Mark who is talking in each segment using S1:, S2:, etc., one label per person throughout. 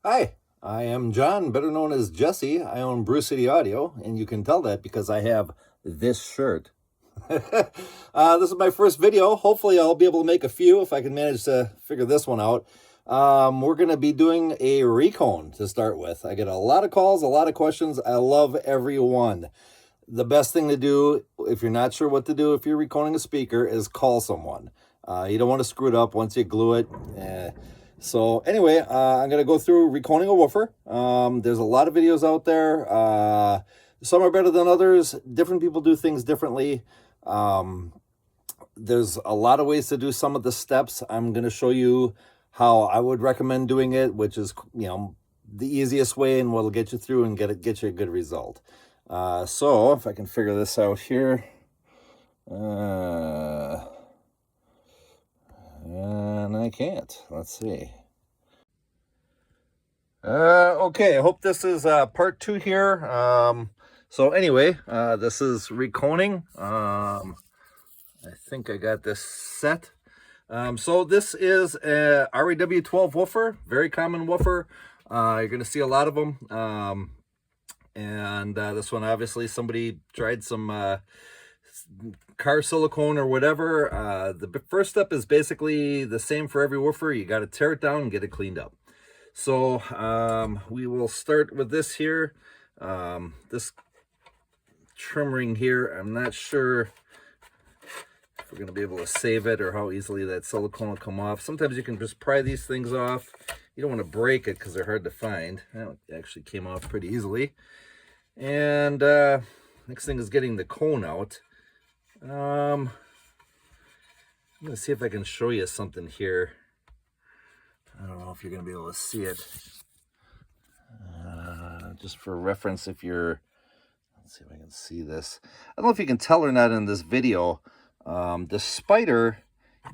S1: Hi, I am John, better known as Jesse. I own Brew City Audio, and you can tell that because I have this shirt. This is my first video. Hopefully, I'll be able to make a few if I can manage to figure this one out. We're going to be doing a recone to start with. I get a lot of calls, a lot of questions. I love every one. The best thing to do, if you're not sure what to do if you're reconing a speaker, is call someone. You don't want to screw it up once you glue it. So anyway, I'm going to go through reconing a woofer. There's a lot of videos out there. Some are better than others. Different people do things differently. There's a lot of ways to do some of the steps. I'm going to show you how I would recommend doing it, which is, the easiest way and what'll get you through and get you a good result. So if I can figure this out here, and I can't. Let's see. Okay, I hope this is part 2 here. So anyway, this is reconing. I think I got this set. So this is a REW12 woofer, very common woofer. You're going to see a lot of them. And this one, obviously, somebody tried some car silicone or whatever. The first step is basically the same for every woofer. You got to tear it down and get it cleaned up. So we will start with this here. This trim ring here, I'm not sure if we're going to be able to save it or how easily that silicone will come off. Sometimes you can just pry these things off. You don't want to break it because they're hard to find. Well, it actually came off pretty easily. And next thing is getting the cone out. I'm going to see if I can show you something here. I don't know if you're going to be able to see it. Just for reference, if you're... Let's see if I can see this. I don't know if you can tell or not in this video. The spider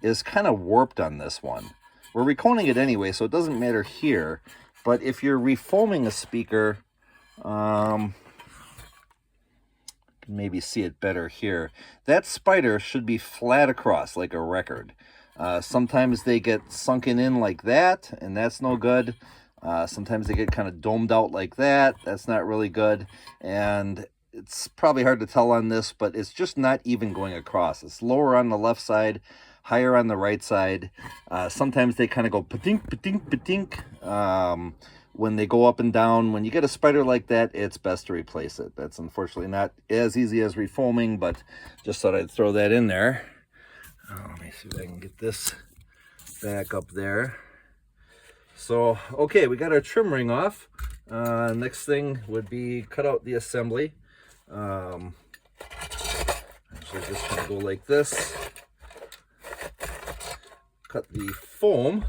S1: is kind of warped on this one. We're reconing it anyway, so it doesn't matter here. But if you're refoaming a speaker, you can maybe see it better here. That spider should be flat across like a record. Sometimes they get sunken in like that, and that's no good. Sometimes they get kind of domed out like that. That's not really good. And it's probably hard to tell on this, but it's just not even going across. It's lower on the left side, higher on the right side. Sometimes they kind of go patink, patink, patink. When they go up and down. When you get a spider like that, it's best to replace it. That's unfortunately not as easy as refoaming, but just thought I'd throw that in there. Let me see if I can get this back up there. So, okay, we got our trim ring off. Next thing would be cut out the assembly. Actually, just gonna go like this. Cut the foam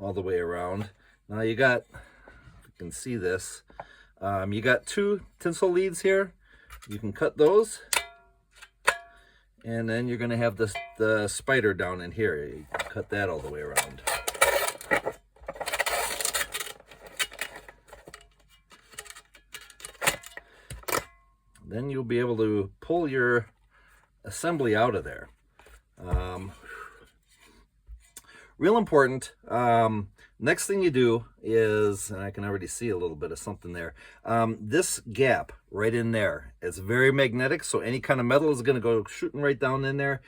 S1: all the way around. Now you got, if you can see this, you got 2 tinsel leads here. You can cut those. And then you're going to have the spider down in here. You can cut that all the way around. Then you'll be able to pull your assembly out of there. Real important. Next thing you do is, and I can already see a little bit of something there, this gap right in there, it's very magnetic, so any kind of metal is going to go shooting right down in there.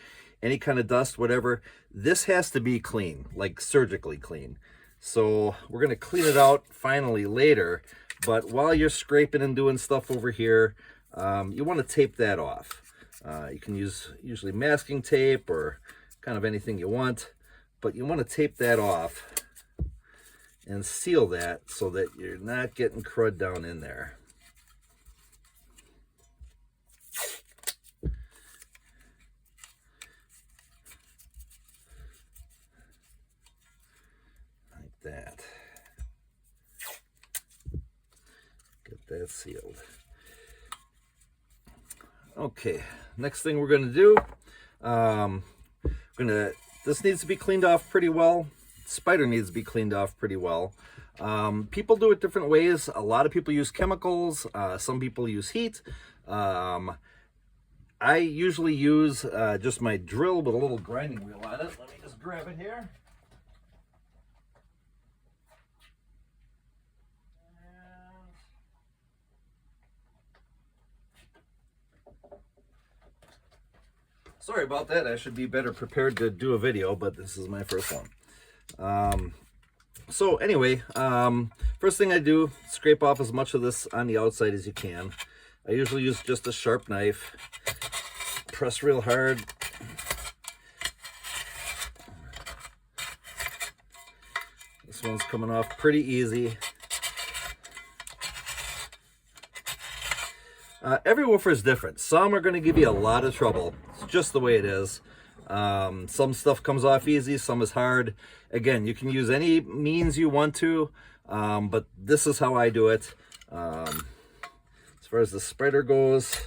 S1: Any kind of dust, whatever. This has to be clean, like surgically clean. So we're going to clean it out finally later, but while you're scraping and doing stuff over here, you want to tape that off. You can use usually masking tape or kind of anything you want, but you want to tape that off and seal that so that you're not getting crud down in there. Like that. Get that sealed. Okay, next thing we're going to do, this needs to be cleaned off pretty well. Spider needs to be cleaned off pretty well. People do it different ways. A lot of people use chemicals. Some people use heat. I usually use just my drill with a little grinding wheel on it. Let me just grab it here. Sorry about that. I should be better prepared to do a video, but this is my first one. So anyway, first thing I do, scrape off as much of this on the outside as you can. I usually use just a sharp knife. Press real hard. This one's coming off pretty easy. Every woofer is different. Some are going to give you a lot of trouble. It's just the way it is. Some stuff comes off easy, some is hard. Again, you can use any means you want to, but this is how I do it. As far as the spider goes,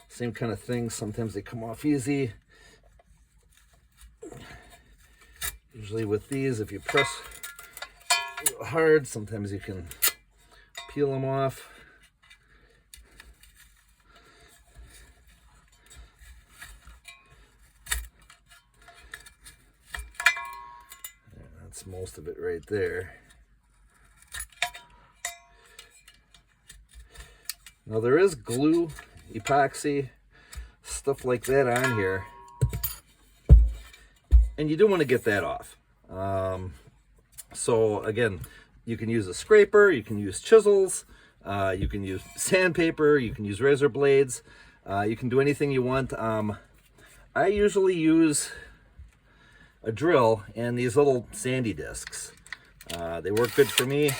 S1: same kind of thing. Sometimes they come off easy. Usually with these, if you press hard, sometimes you can peel them off. That's most of it right there. Now there is glue, epoxy, stuff like that on here, and you do want to get that off. So again, you can use a scraper, you can use chisels, you can use sandpaper, you can use razor blades, you can do anything you want. I usually use a drill and these little sandy discs. They work good for me.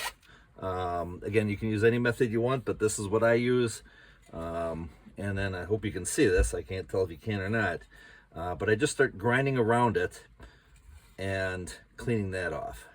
S1: Again, you can use any method you want, but this is what I use. And then I hope you can see this. I can't tell if you can or not. But I just start grinding around it and cleaning that off.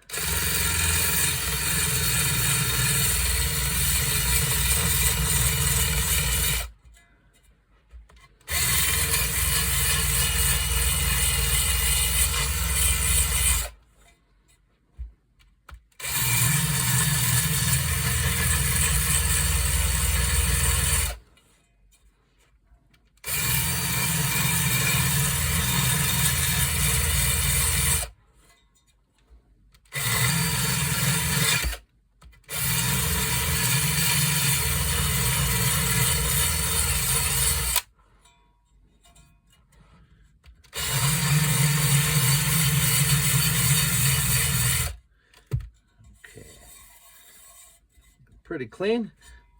S1: Pretty clean.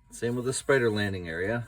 S1: Same with the spider landing area.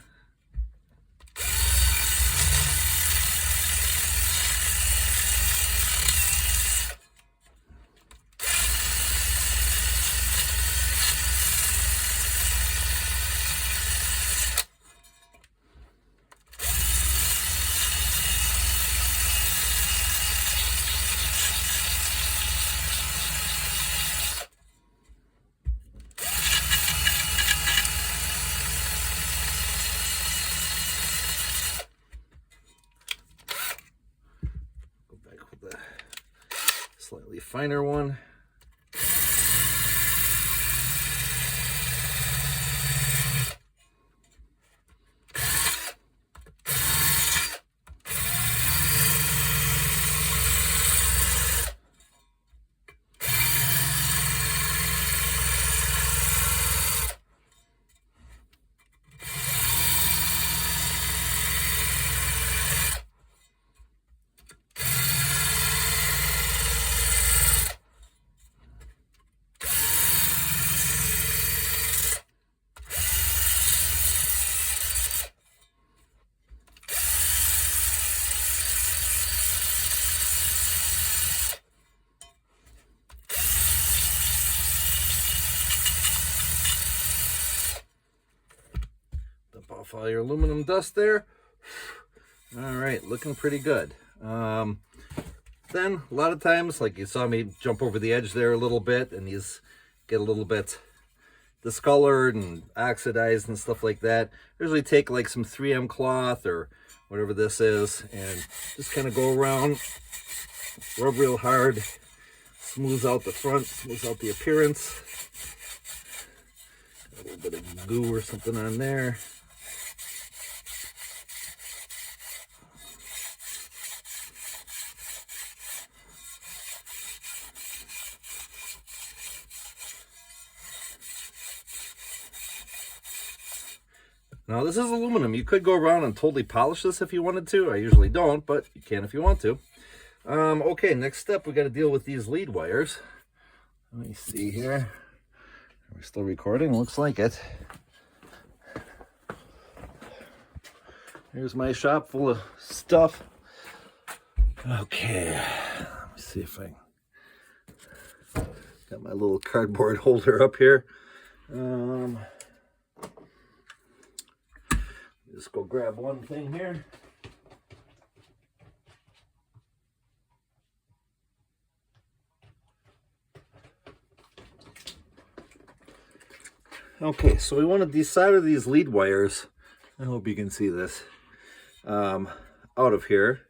S1: Slightly finer one. Off all your aluminum dust there. All right, looking pretty good. Then a lot of times, like you saw me jump over the edge there a little bit, and these get a little bit discolored and oxidized and stuff like that. I usually take like some 3M cloth or whatever this is and just kind of go around, rub real hard, smooths out the front, smooths out the appearance. A little bit of goo or something on there. Now this is aluminum. You could go around and totally polish this if you wanted to. I usually don't, but you can if you want to. Okay, next step, we got to deal with these lead wires. Let me see here. We're still recording, looks like it. Here's my shop full of stuff. Okay, let me see if I got my little cardboard holder up here. Just go grab one thing here. Okay, so we want to desolder these lead wires. I hope you can see this. Out of here.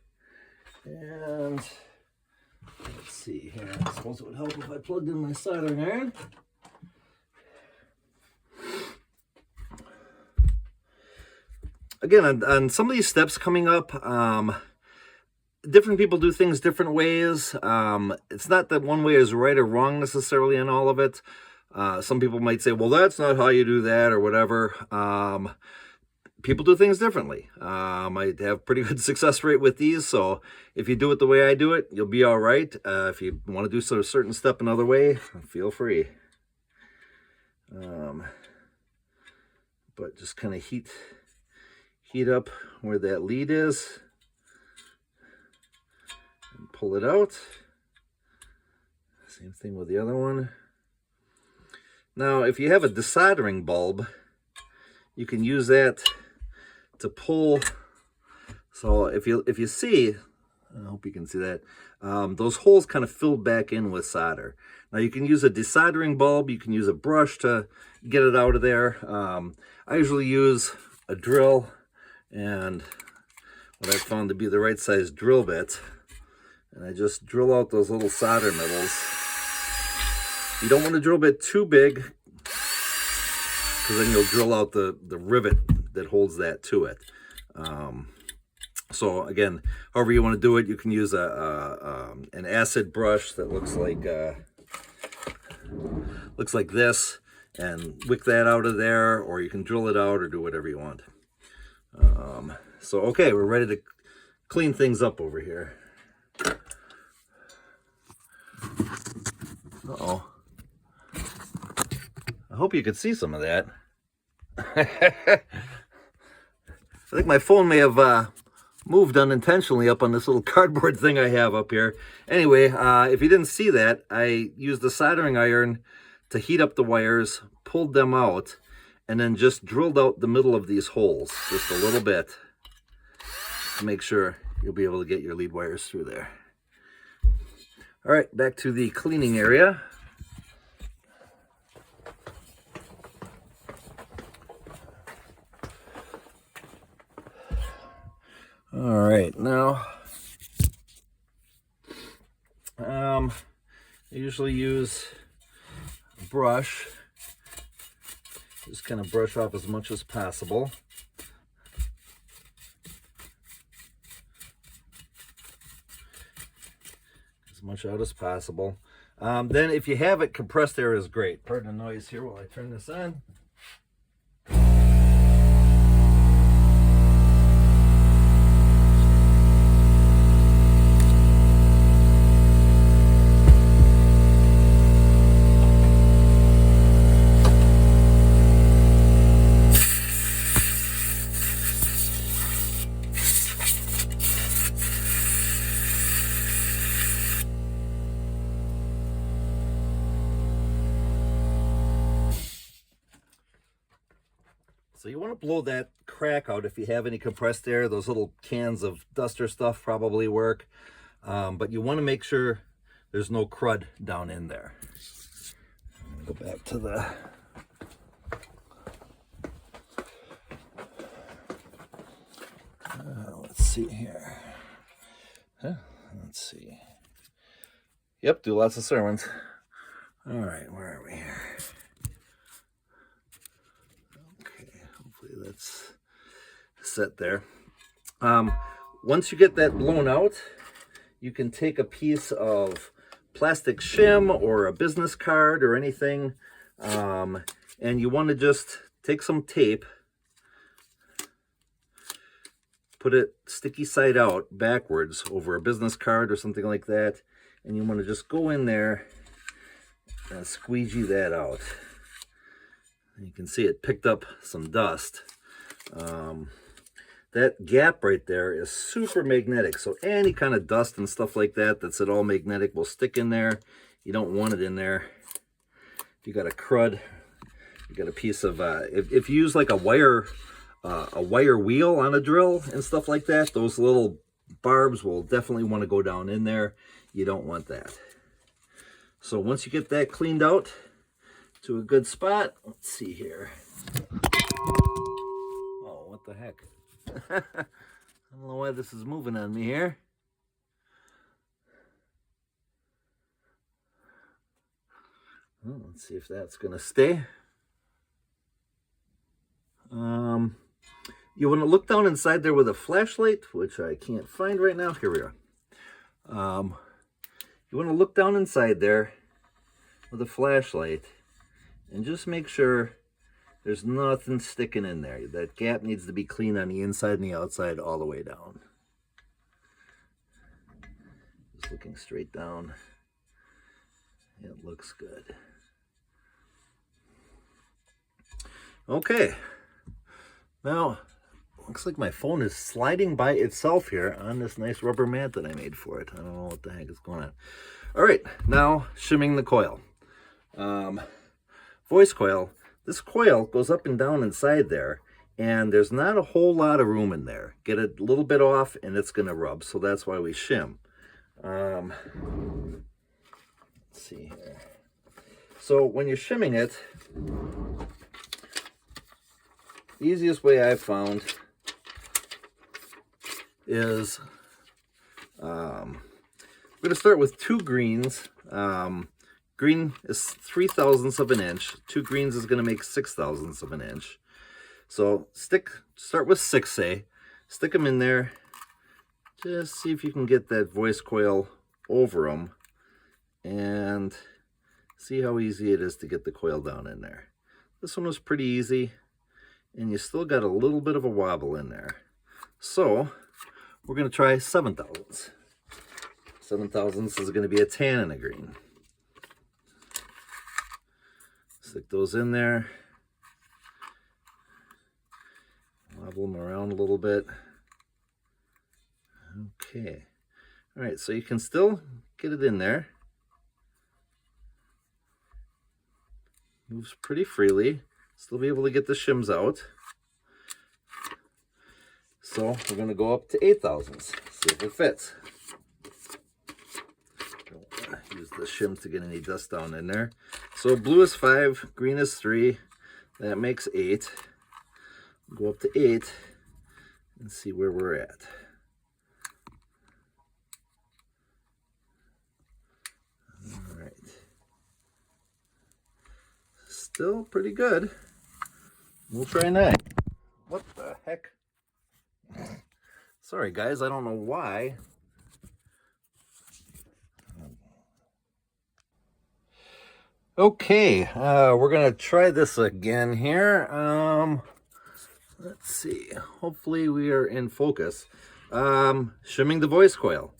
S1: And let's see here. I suppose it would help if I plugged in my soldering iron. Again, on some of these steps coming up, different people do things different ways. It's not that one way is right or wrong necessarily in all of it. Some people might say, well, that's not how you do that or whatever. People do things differently. I have pretty good success rate with these, so if you do it the way I do it, you'll be all right. If you want to do a certain step another way, feel free. But just kind of heat up where that lead is and pull it out. Same thing with the other one. Now, if you have a desoldering bulb, you can use that to pull. So if you see, I hope you can see that, those holes kind of filled back in with solder. Now you can use a desoldering bulb, you can use a brush to get it out of there. I usually use a drill and what I found to be the right size drill bit. And I just drill out those little solder middles. You don't want to drill bit too big, because then you'll drill out the rivet that holds that to it. So again, however you want to do it, you can use an acid brush that looks like this, and wick that out of there, or you can drill it out or do whatever you want. So okay, we're ready to clean things up over here. Uh-oh. I hope you could see some of that. I think my phone may have moved unintentionally up on this little cardboard thing I have up here. Anyway, if you didn't see that, I used the soldering iron to heat up the wires, pulled them out, and then just drilled out the middle of these holes just a little bit to make sure you'll be able to get your lead wires through there. All right, back to the cleaning area. All right, now I usually use a brush. Just kind of brush off as much as possible. As much out as possible. Then if you have it, compressed air is great. Pardon the noise here while I turn this on. So you want to blow that crack out if you have any compressed air. Those little cans of duster stuff probably work. But you want to make sure there's no crud down in there. Go back to the... let's see here. Let's see. Yep, do lots of Cerwins. All right, where are we here? That's set there. Once you get that blown out, you can take a piece of plastic shim or a business card or anything, and you want to just take some tape put it sticky side out backwards over a business card or something like that. And you want to just go in there and squeegee that out. You can see it picked up some dust. That gap right there is super magnetic. So any kind of dust and stuff like that that's at all magnetic will stick in there. You don't want it in there. If you got a crud, you got a piece of, if you use like a wire wheel on a drill and stuff like that, those little barbs will definitely want to go down in there. You don't want that. So once you get that cleaned out to a good spot, let's see here. Oh, what the heck? I don't know why this is moving on me here. Well, let's see if that's going to stay. You want to look down inside there with a flashlight, which I can't find right now. Here we are. You want to look down inside there with a flashlight and just make sure there's nothing sticking in there. That gap needs to be clean on the inside and the outside all the way down. Just looking straight down. It looks good. Okay. Now, looks like my phone is sliding by itself here on this nice rubber mat that I made for it. I don't know what the heck is going on. All right, now shimming the coil. Voice coil. This coil goes up and down inside there, and there's not a whole lot of room in there. Get a little bit off, and it's going to rub, so that's why we shim. Let's see here. So when you're shimming it, the easiest way I've found is we're going to start with 2 greens. Green is 3/1000ths of an inch. 2 greens is going to make 6/1000ths of an inch. So start with 6, say. Stick them in there. Just see if you can get that voice coil over them. And see how easy it is to get the coil down in there. This one was pretty easy. And you still got a little bit of a wobble in there. So we're going to try 7/1000ths. 7/1000ths is going to be a tan and a green. Stick those in there. Wobble them around a little bit. Okay. All right, so you can still get it in there. Moves pretty freely. Still be able to get the shims out. So we're going to go up to 8/1000ths. See if it fits. Don't use the shims to get any dust down in there. So blue is 5, green is 3. That makes 8. Go up to 8 and see where we're at. All right. Still pretty good. We'll try 9. What the heck? Sorry guys, I don't know why. Okay, we're gonna try this again here. Let's see. Hopefully we are in focus. Shimming the voice coil.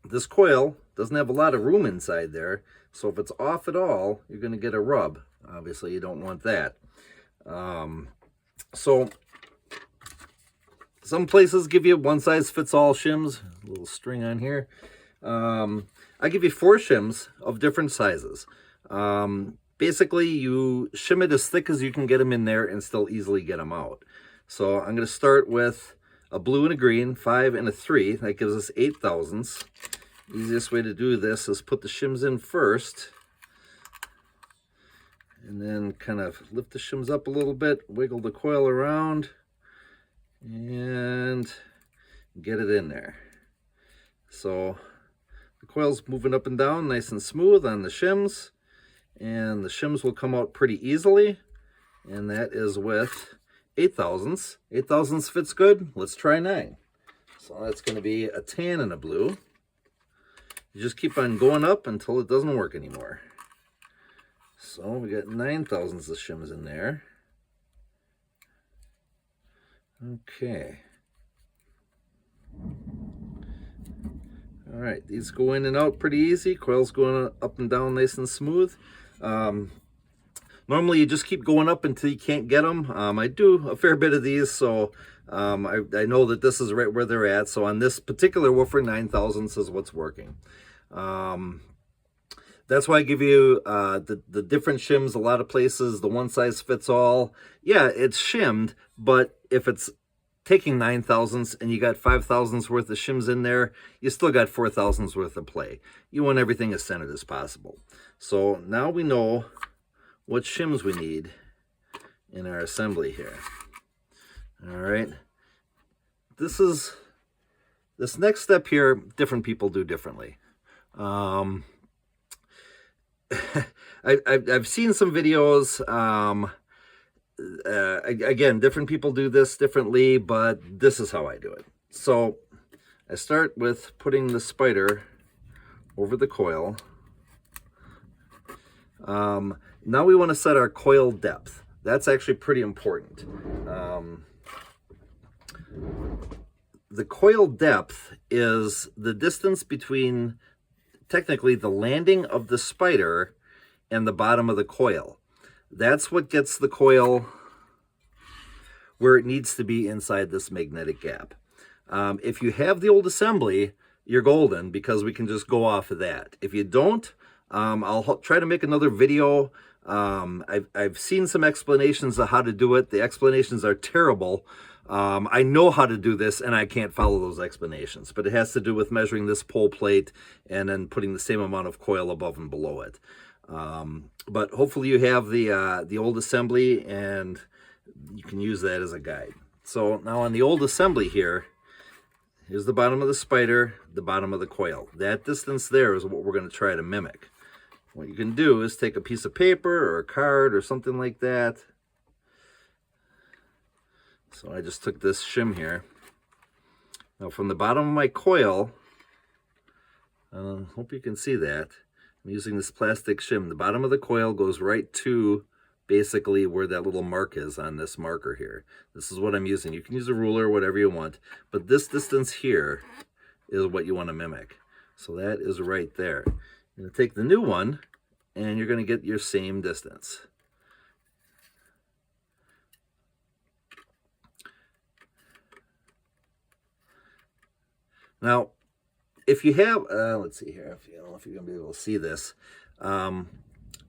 S1: This coil doesn't have a lot of room inside there, so if it's off at all, you're gonna get a rub. Obviously, you don't want that. So some places give you one-size-fits-all shims. A little string on here. I give you 4 shims of different sizes. Basically, you shim it as thick as you can get them in there and still easily get them out. So I'm going to start with a blue and a green, 5 and a 3. That gives us 8/1000ths. Easiest way to do this is put the shims in first. And then kind of lift the shims up a little bit, wiggle the coil around, and get it in there. So the coil's moving up and down nice and smooth on the shims, and the shims will come out pretty easily, and that is with 8/1000ths. 8/1000ths fits good. Let's try 9. So that's going to be a tan and a blue. You just keep on going up until it doesn't work anymore. So we got 9/1000ths of shims in there. Okay. All right, these go in and out pretty easy. Coils going up and down nice and smooth. Normally you just keep going up until you can't get them. I do a fair bit of these, so I know that this is right where they're at. So on this particular woofer, 9/1000 is what's working. That's why I give you the different shims. A lot of places, the one size fits all. Yeah, it's shimmed, but if it's taking 9/1000 and you got 5/1000 worth of shims in there, you still got 4/1000 worth of play. You want everything as centered as possible. So now we know what shims we need in our assembly here. All right. This next step here, different people do differently. I've seen some videos. Again, different people do this differently, but this is how I do it. So I start with putting the spider over the coil. Now we want to set our coil depth. That's actually pretty important. The coil depth is the distance between, technically, the landing of the spider and the bottom of the coil. That's what gets the coil where it needs to be inside this magnetic gap. If you have the old assembly, you're golden, because we can just go off of that. If you don't, I'll try to make another video. I've seen some explanations of how to do it. The explanations are terrible. I know how to do this, and I can't follow those explanations, but it has to do with measuring this pole plate and then putting the same amount of coil above and below it. But hopefully you have the old assembly, and you can use that as a guide. So now on the old assembly here, here's the bottom of the spider, the bottom of the coil. That distance there is what we're going to try to mimic. What you can do is take a piece of paper or a card or something like that. So I just took this shim here. Now from the bottom of my coil, hope you can see that. I'm using this plastic shim. The bottom of the coil goes right to basically where that little mark is on this marker here. This is what I'm using. You can use a ruler, whatever you want, but this distance here is what you want to mimic. So that is right there. You're going to take the new one, and you're going to get your same distance. Now, if you have, let's see here, I don't know if you're going to be able to see this.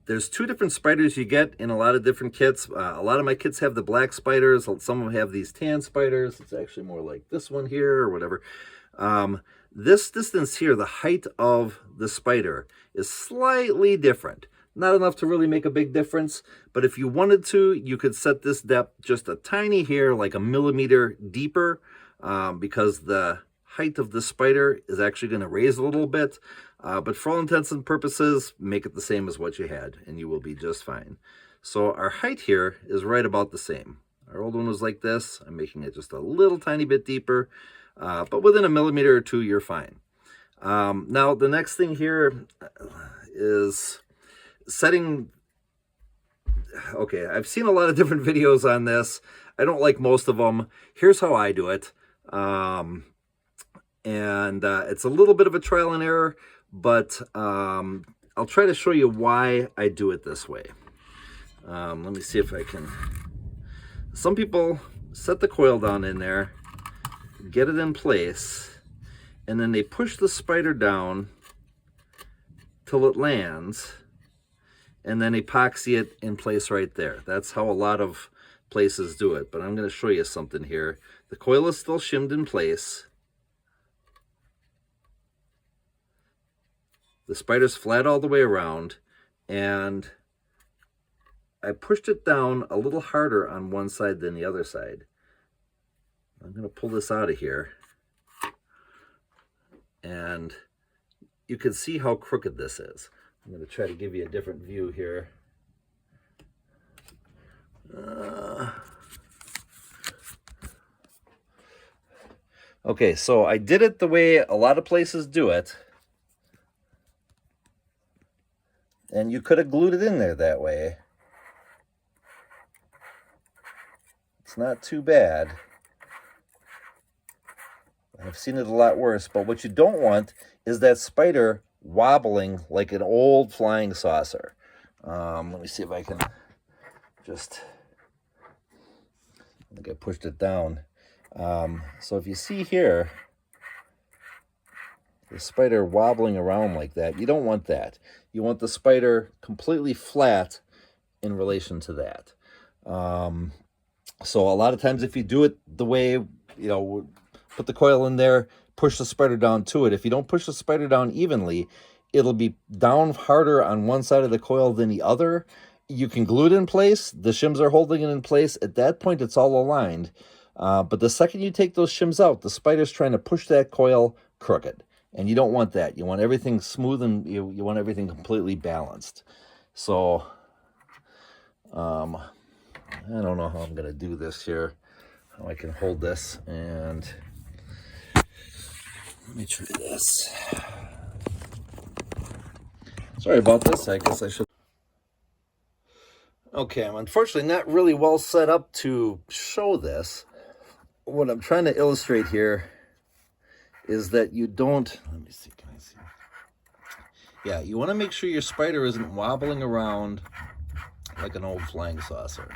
S1: There's two different spiders you get in a lot of different kits. A lot of my kits have the black spiders. Some of them have these tan spiders. It's actually more like this one here or whatever. This distance here, the height of the spider, is slightly different. Not enough to really make a big difference, but if you wanted to, you could set this depth just a tiny hair, like a millimeter deeper, because the height of the spider is actually going to raise a little bit. But for all intents and purposes, make it the same as what you had, and you will be just fine. So our height here is right about the same. Our old one was like this. I'm making it just a little tiny bit deeper, but within a millimeter or two, you're fine. Now, the next thing here is setting. Okay, I've seen a lot of different videos on this. I don't like most of them. Here's how I do it. It's a little bit of a trial and error, but I'll try to show you why I do it this way. Let me see if I can. Some people set the coil down in there, get it in place, and then they push the spider down till it lands, and then epoxy it in place right there. That's how a lot of places do it, but I'm going to show you something here. The coil is still shimmed in place. The spider's flat all the way around, and I pushed it down a little harder on one side than the other side. I'm going to pull this out of here, and you can see how crooked this is. I'm going to try to give you a different view here. Okay, so I did it the way a lot of places do it. And you could have glued it in there that way. It's not too bad. I've seen it a lot worse, but what you don't want is that spider wobbling like an old flying saucer. Let me see if I can just, I think I pushed it down. So if you see here, the spider wobbling around like that, you don't want that. You want the spider completely flat in relation to that. So a lot of times if you do it the way, you know, put the coil in there, push the spider down to it. If you don't push the spider down evenly, it'll be down harder on one side of the coil than the other. You can glue it in place. The shims are holding it in place. At that point, it's all aligned. But the second you take those shims out, the spider's trying to push that coil crooked. And you don't want that. You want everything smooth and you want everything completely balanced. So, I don't know how I'm going to do this here. How I can hold this, and let me try this. Sorry about this. I guess I should. Okay, I'm unfortunately not really well set up to show this. What I'm trying to illustrate here is that you don't, let me see, can I see? Yeah, you want to make sure your spider isn't wobbling around like an old flying saucer.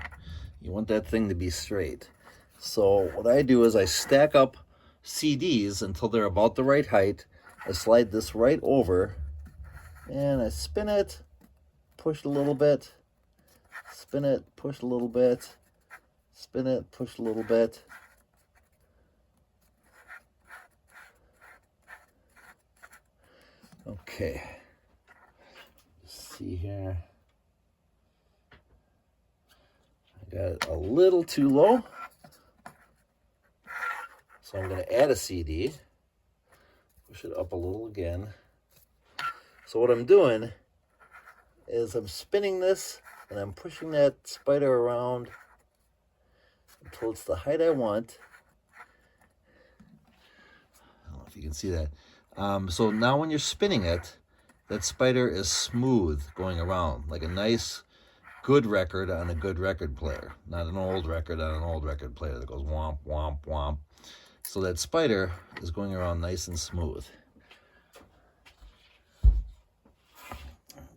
S1: You want that thing to be straight. So what I do is I stack up CDs until they're about the right height. I slide this right over and I spin it, push a little bit, spin it, push a little bit, spin it, push a little bit. Okay, let's see here. I got it a little too low, so I'm going to add a CD, push it up a little again. So what I'm doing is I'm spinning this and I'm pushing that spider around until it's the height I want. I don't know if you can see that. So now when you're spinning it, that spider is smooth going around, like a nice, good record on a good record player. Not an old record on an old record player that goes womp, womp, womp. So that spider is going around nice and smooth.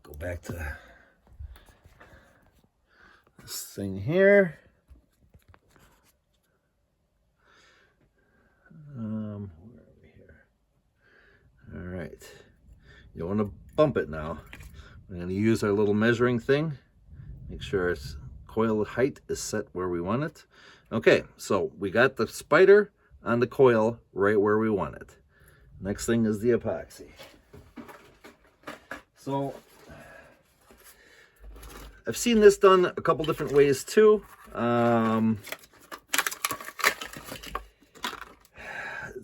S1: Go back to this thing here. Where are we here? All right. You want to bump it now. We're going to use our little measuring thing. Make sure its coil height is set where we want it. Okay, so we got the spider on the coil right where we want it. Next thing is the epoxy. So I've seen this done a couple different ways too.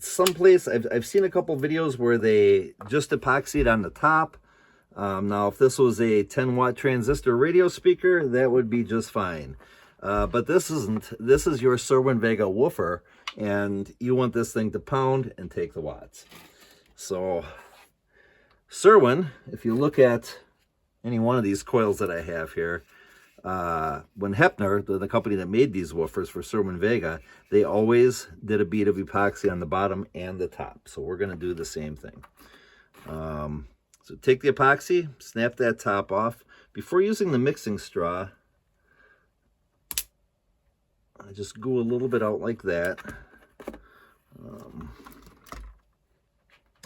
S1: Someplace I've seen a couple videos where they just epoxy it on the top. Now, if this was a 10-watt transistor radio speaker, that would be just fine. But this isn't. This is your Cerwin Vega woofer, and you want this thing to pound and take the watts. So, Cerwin, if you look at any one of these coils that I have here, when Hepner, the company that made these woofers for Cerwin Vega, they always did a bead of epoxy on the bottom and the top. So we're going to do the same thing. So take the epoxy, snap that top off. Before using the mixing straw, I just go a little bit out like that.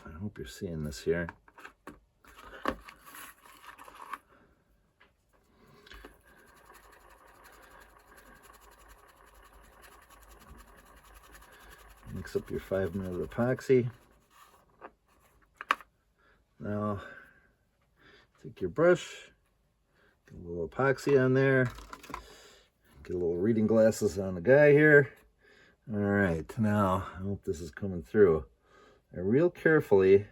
S1: I hope you're seeing this here. Mix up your 5-minute epoxy. Now, take your brush, get a little epoxy on there, get a little reading glasses on the guy here. All right, now, I hope this is coming through. I real carefully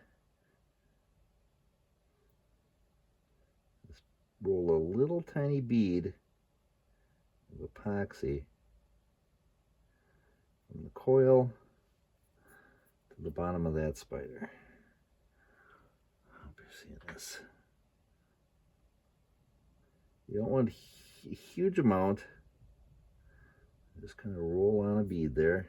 S1: just roll a little tiny bead of epoxy from the coil to the bottom of that spider. I hope you're seeing this. You don't want a huge amount. Just kind of roll on a bead there.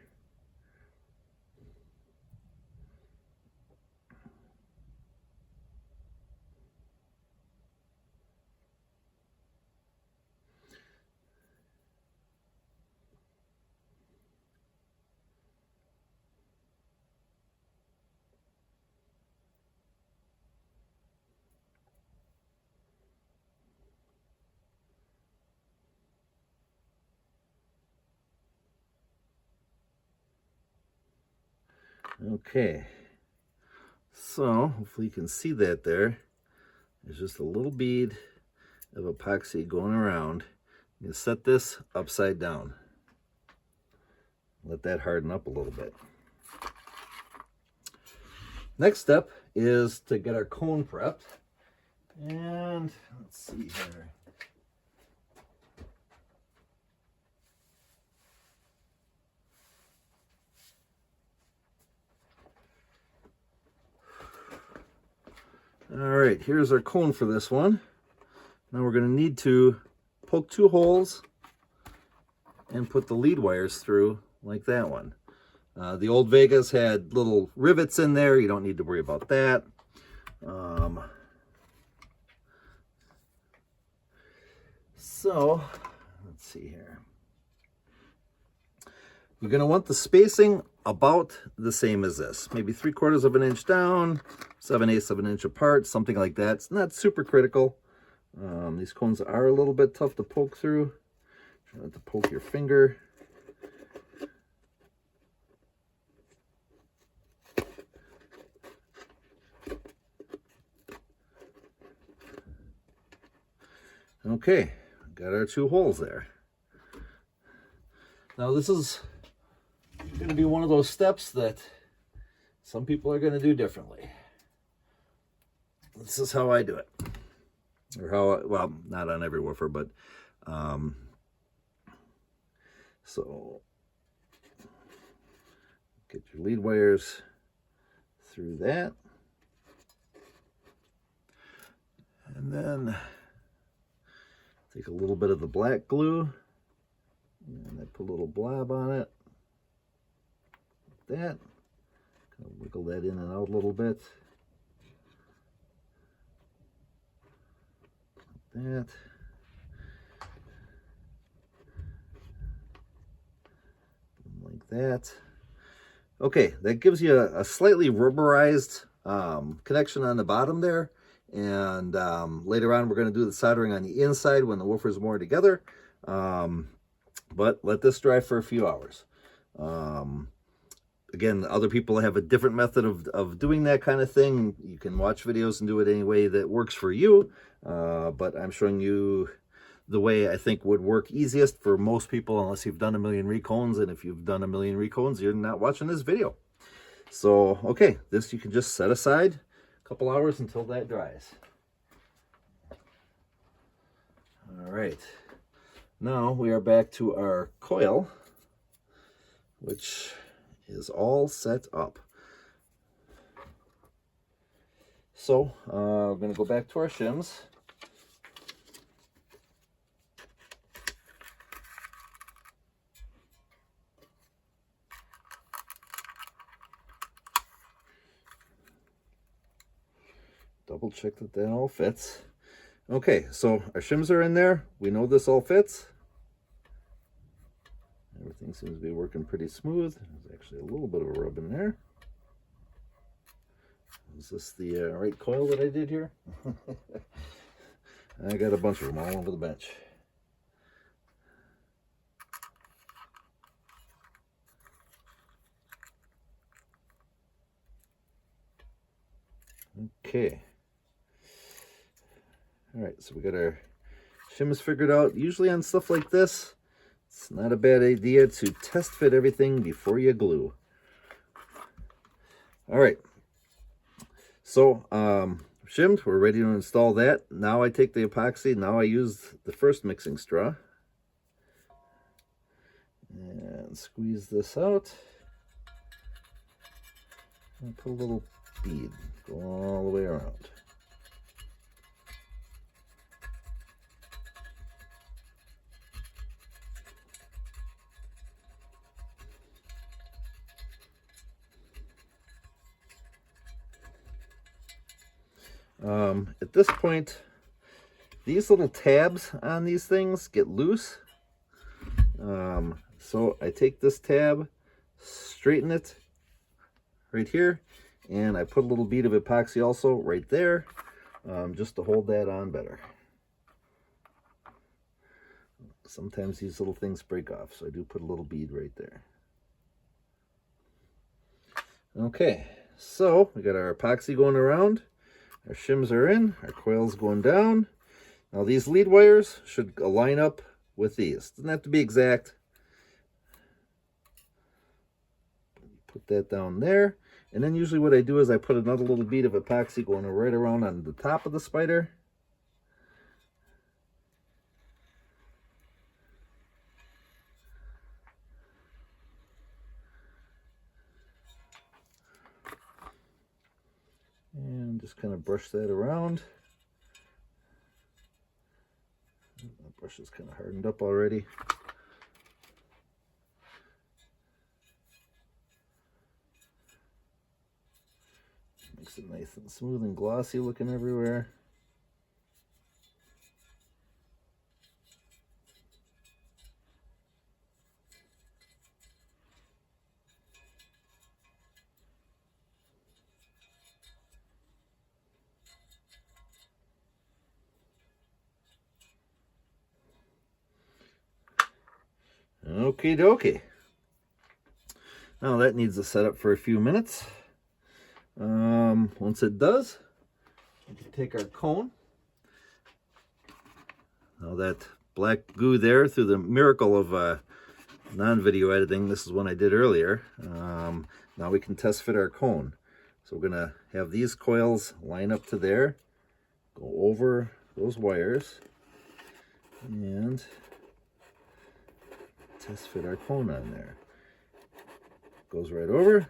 S1: Okay, so hopefully you can see that there. There's just a little bead of epoxy going around. You set this upside down. Let that harden up a little bit. Next step is to get our cone prepped. And let's see here. All right, here's our cone for this one. Now we're going to need to poke 2 holes and put the lead wires through like that one. The old Vegas had little rivets in there. You don't need to worry about that. So let's see here. You're going to want the spacing about the same as this. Maybe 3/4 of an inch down, 7/8 of an inch apart, something like that. It's not super critical. These cones are a little bit tough to poke through. Try not to poke your finger. Okay, got our 2 holes there. Now this is going to be one of those steps that some people are going to do differently. This is how I do it. Or how, well, not on every woofer, but so get your lead wires through that. And then take a little bit of the black glue and I put a little blob on it. Like that. Kind of wiggle that in and out a little bit. Like that. Like that. Okay, that gives you a slightly rubberized connection on the bottom there. And later on, we're going to do the soldering on the inside when the woofer's more together. But let this dry for a few hours. Again, other people have a different method of doing that kind of thing. You can watch videos and do it any way that works for you. But I'm showing you the way I think would work easiest for most people, unless you've done a million recones. And if you've done a million recones, you're not watching this video. So, okay, this you can just set aside a couple hours until that dries. All right, now we are back to our coil, which is all set up. So we're going to go back to our shims. Double check that that all fits. Okay, so our shims are in there. We know this all fits. Everything seems to be working pretty smooth. There's actually a little bit of a rub in there. Is this the right coil that I did here? I got a bunch of them all over the bench. Okay. All right, so we got our shims figured out. Usually on stuff like this, it's not a bad idea to test fit everything before you glue. All right. So, shimmed, we're ready to install that. Now I take the epoxy. Now I use the first mixing straw. And squeeze this out. And put a little bead. Go all the way around. At this point, these little tabs on these things get loose. So I take this tab, straighten it right here, and I put a little bead of epoxy also right there, just to hold that on better. Sometimes these little things break off, so I do put a little bead right there. Okay, so we got our epoxy going around, our shims are in, our coil's going down. Now these lead wires should line up with these. Doesn't have to be exact. Put that down there. And then usually what I do is I put another little bead of epoxy going right around on the top of the spider. And just kind of brush that around. The brush is kind of hardened up already. Makes it nice and smooth and glossy looking everywhere. Okie dokie. Now that needs to set up for a few minutes. Once it does, we can take our cone. Now that black goo there, through the miracle of non-video editing, this is one I did earlier. Now we can test fit our cone. So we're gonna have these coils line up to there, go over those wires, and test fit our cone on there. Goes right over.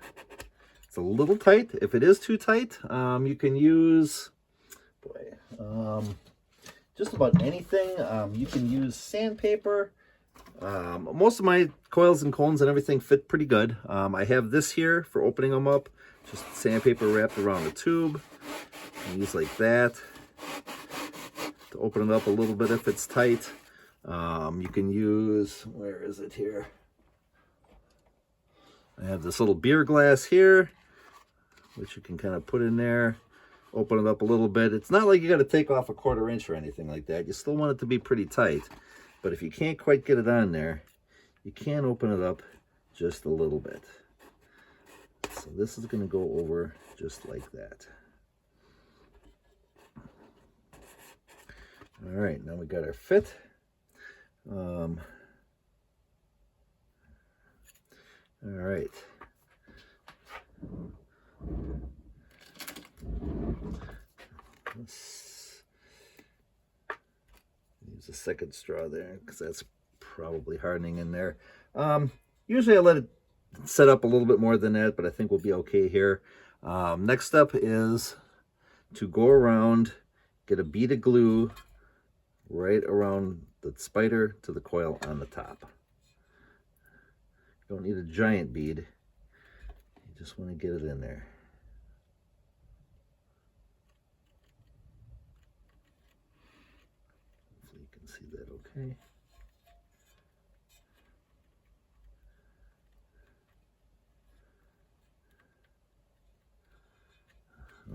S1: It's a little tight. If it is too tight, you can use, just about anything. You can use sandpaper. Most of my coils and cones and everything fit pretty good. I have this here for opening them up. Just sandpaper wrapped around the tube. Use like that to open it up a little bit if it's tight. You can use, where is it here? I have this little beer glass here, which you can kind of put in there, open it up a little bit. It's not like you got to take off a 1/4 inch or anything like that. You still want it to be pretty tight. But if you can't quite get it on there, you can open it up just a little bit. So this is going to go over just like that. All right, now we got our fit. All right. Let's use a second straw there because that's probably hardening in there. Usually I let it set up a little bit more than that, but I think we'll be okay here. Next step is to go around, get a bead of glue right around the spider to the coil on the top. You don't need a giant bead. You just want to get it in there. Hopefully you can see that okay.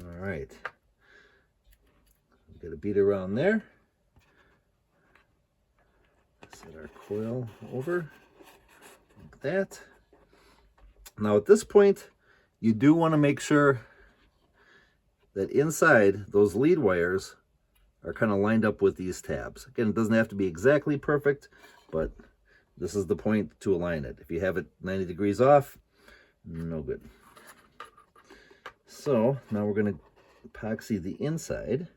S1: All right. Get a bead around there. Set our coil over like that. Now at this point, you do want to make sure that inside those lead wires are kind of lined up with these tabs. Again, it doesn't have to be exactly perfect, but this is the point to align it. If you have it 90 degrees off, no good. So now we're going to epoxy the inside.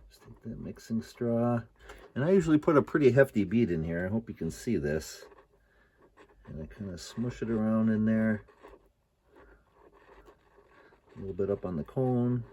S1: Just take that mixing straw, and I usually put a pretty hefty bead in here. I hope you can see this. And I kind of smush it around in there. A little bit up on the cone.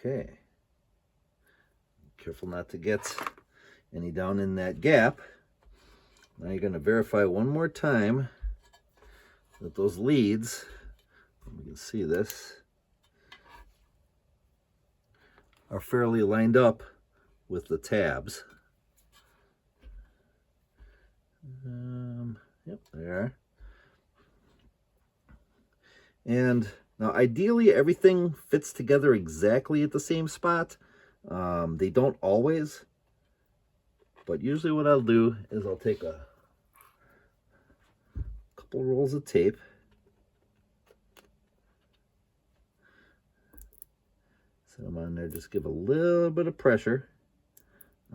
S1: Okay. Careful not to get any down in that gap. Now you're going to verify one more time that those leads, you can see this, are fairly lined up with the tabs. Yep, there. And now ideally everything fits together exactly at the same spot. They don't always, but usually what I'll do is I'll take a couple rolls of tape, set them on there, just give a little bit of pressure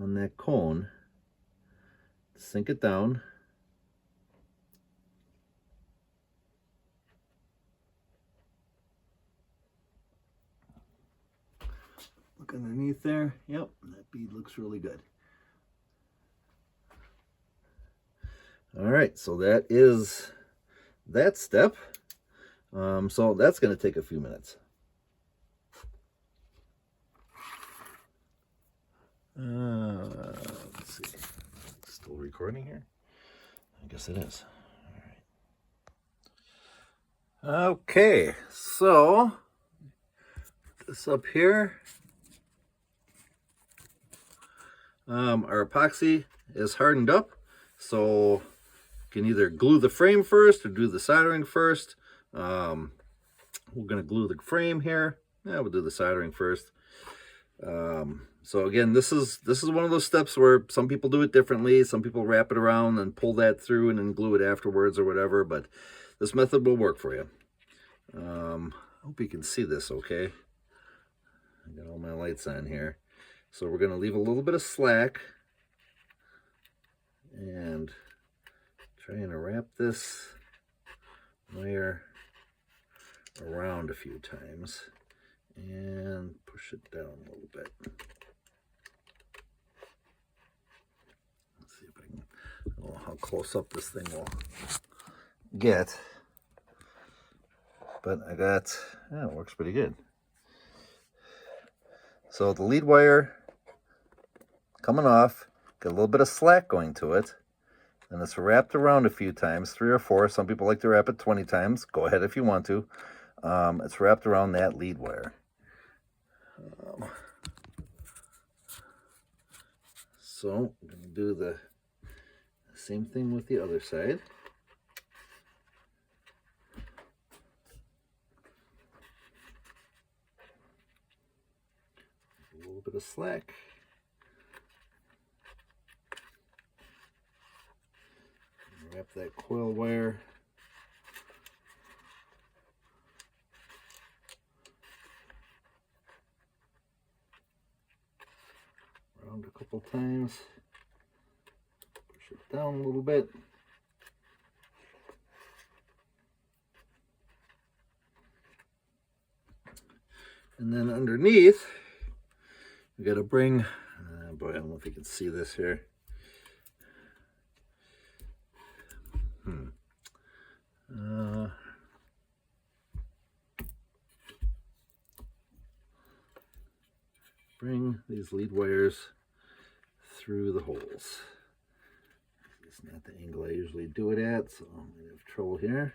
S1: on that cone, sink it down. Look underneath there. Yep, that bead looks really good. All right, so that is that step. So that's going to take a few minutes. Let's see. Still recording here? I guess it is. All right. Okay, so this up here. Our epoxy is hardened up, so you can either glue the frame first or do the soldering first. We're going to glue the frame here. Yeah, we'll do the soldering first. So again, this is one of those steps where some people do it differently. Some people wrap it around and pull that through and then glue it afterwards or whatever, but this method will work for you. I hope you can see this okay. I got all my lights on here. So we're going to leave a little bit of slack and trying to wrap this wire around a few times and push it down a little bit. Let's see if I can, I don't know how close up this thing will get, but I got, yeah, it works pretty good. So the lead wire coming off, got a little bit of slack going to it, and it's wrapped around a few times, 3 or 4. Some people like to wrap it 20 times. Go ahead if you want to. It's wrapped around that lead wire. So I'm going to do the same thing with the other side. A little bit of slack. Wrap that coil wire around a couple times, push it down a little bit. And then underneath, we got to bring, boy, I don't know if you can see this here. Bring these lead wires through the holes. It's not the angle I usually do it at, so I'm going to have trouble here.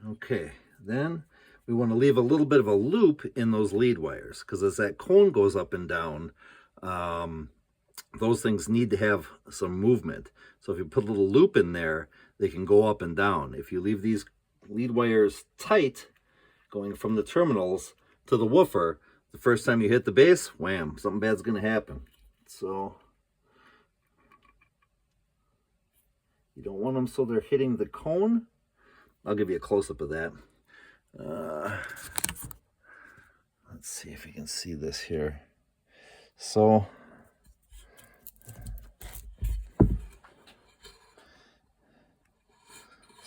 S1: Okay, then we want to leave a little bit of a loop in those lead wires, because as that cone goes up and down, those things need to have some movement. So if you put a little loop in there, they can go up and down. If you leave these lead wires tight, going from the terminals to the woofer, the first time you hit the base, wham, something bad's going to happen. So you don't want them so they're hitting the cone. I'll give you a close-up of that. Let's see if you can see this here. So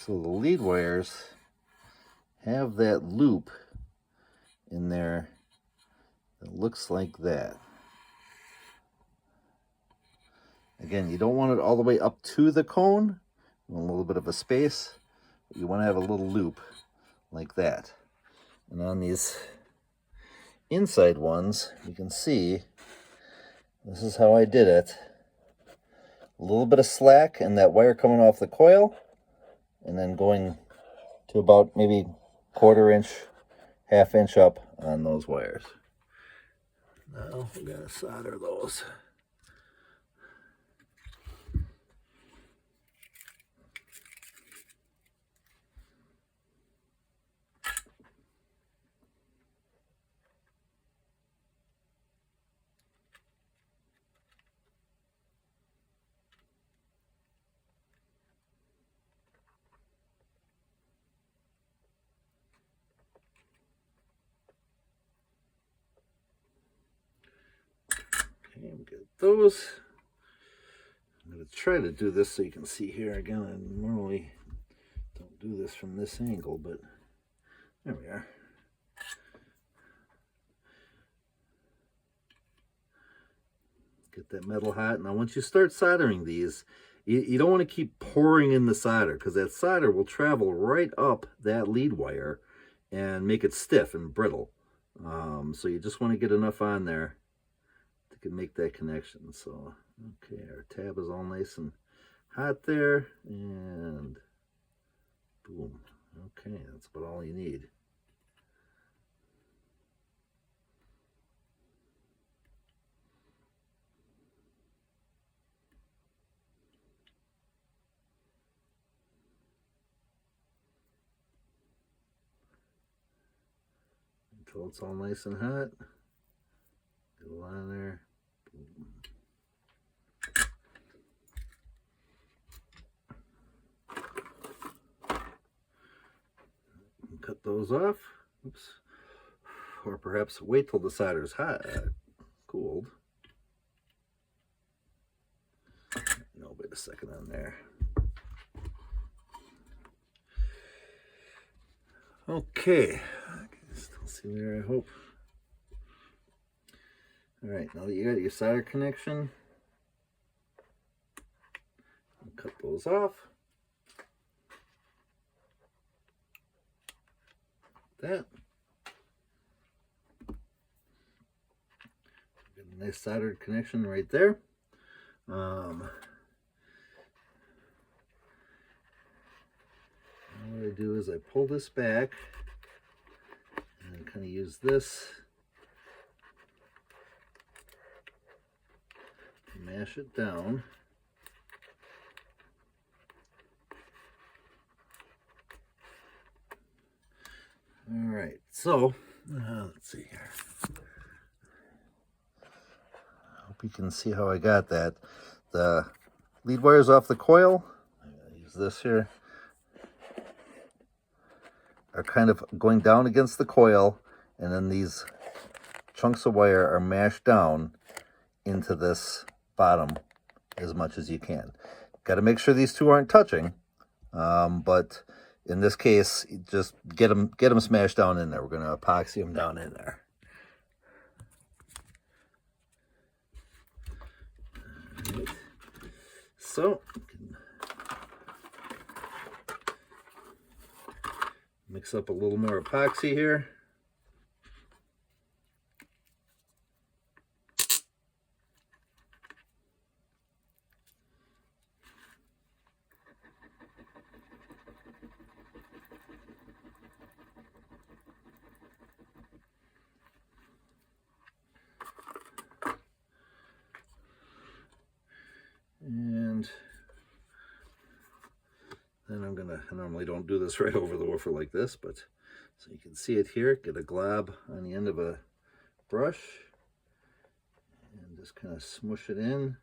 S1: the lead wires have that loop in there that looks like that. Again, you don't want it all the way up to the cone. You want a little bit of a space. You want to have a little loop like that. And on these inside ones, you can see this is how I did it. a little bit of slack in that wire coming off the coil, and then going to about maybe 1/4 inch, 1/2 inch up on those wires. Now we're going to solder those. Okay, we get those. I'm going to try to do this so you can see here again. I normally don't do this from this angle, but there we are. Get that metal hot. Now once you start soldering these, you don't want to keep pouring in the solder, because that solder will travel right up that lead wire and make it stiff and brittle. So you just want to get enough on there to make that connection. So, okay, our tab is all nice and hot there, and boom. Okay, that's about all you need. Until it's all nice and hot. Get it on there. Boom. Cut those off. Oops. Or perhaps wait till the solder's hot, cooled. No, wait a second on there. Okay. Still see there, I hope. All right, now that you got your solder connection, cut those off. That. Get a nice soldered connection right there. What I do is I pull this back and kind of use this to mash it down. All right, so let's see here. I hope you can see how I got that. The lead wires off the coil, I'm going to use this here, are kind of going down against the coil, and then these chunks of wire are mashed down into this bottom as much as you can. Got to make sure these two aren't touching, but in this case, just get them smashed down in there. We're going to epoxy them down in there. All right. So, mix up a little more epoxy here. And then I normally don't do this right over the woofer like this, but so you can see it here, get a glob on the end of a brush and just kind of smush it in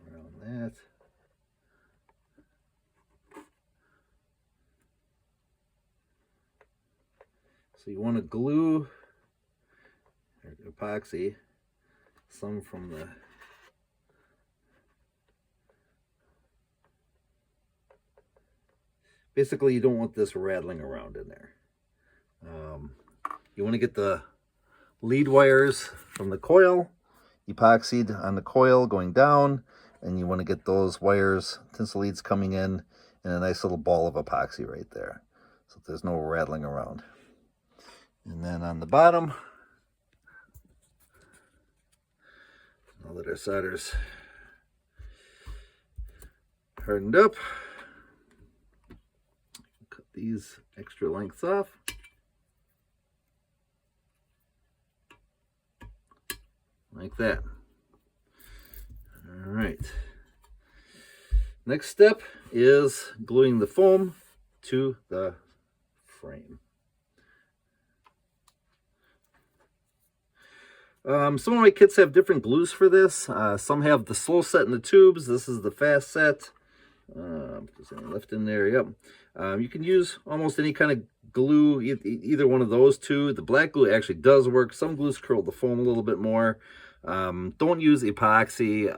S1: around that. So you want to glue or epoxy some from the basically you don't want this rattling around in there. You want to get the lead wires from the coil epoxied on the coil going down, and you want to get those wires, tinsel leads coming in a nice little ball of epoxy right there, so there's no rattling around. And then on the bottom, Now that our solder's hardened up, cut these extra lengths off. Like that. All right. Next step is gluing the foam to the frame. Some of my kits have different glues for this. Some have the slow set in the tubes. This is the fast set. There's any left in there? Yep. You can use almost any kind of glue, either one of those two. The black glue actually does work. Some glues curl the foam a little bit more. Don't use epoxy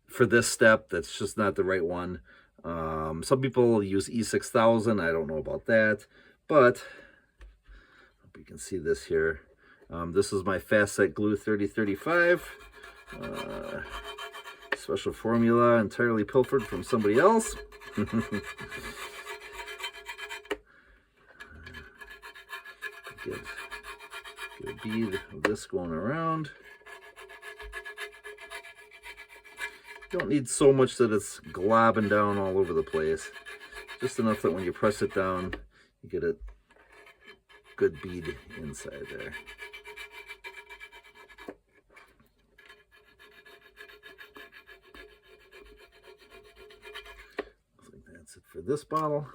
S1: for this step. That's just not the right one. Some people use E6000. I don't know about that, but hope you can see this here. This is my fast set glue 3035. Special formula, entirely pilfered from somebody else. Get a bead of this going around. Don't need so much that it's globbing down all over the place. Just enough that when you press it down, you get a good bead inside there. Looks like that's it for this bottle.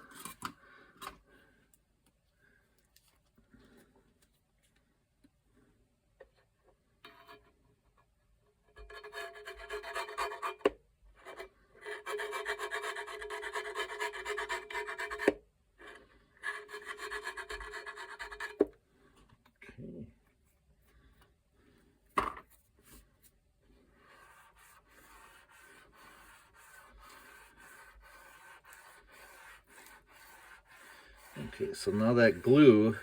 S1: Okay, so now that glue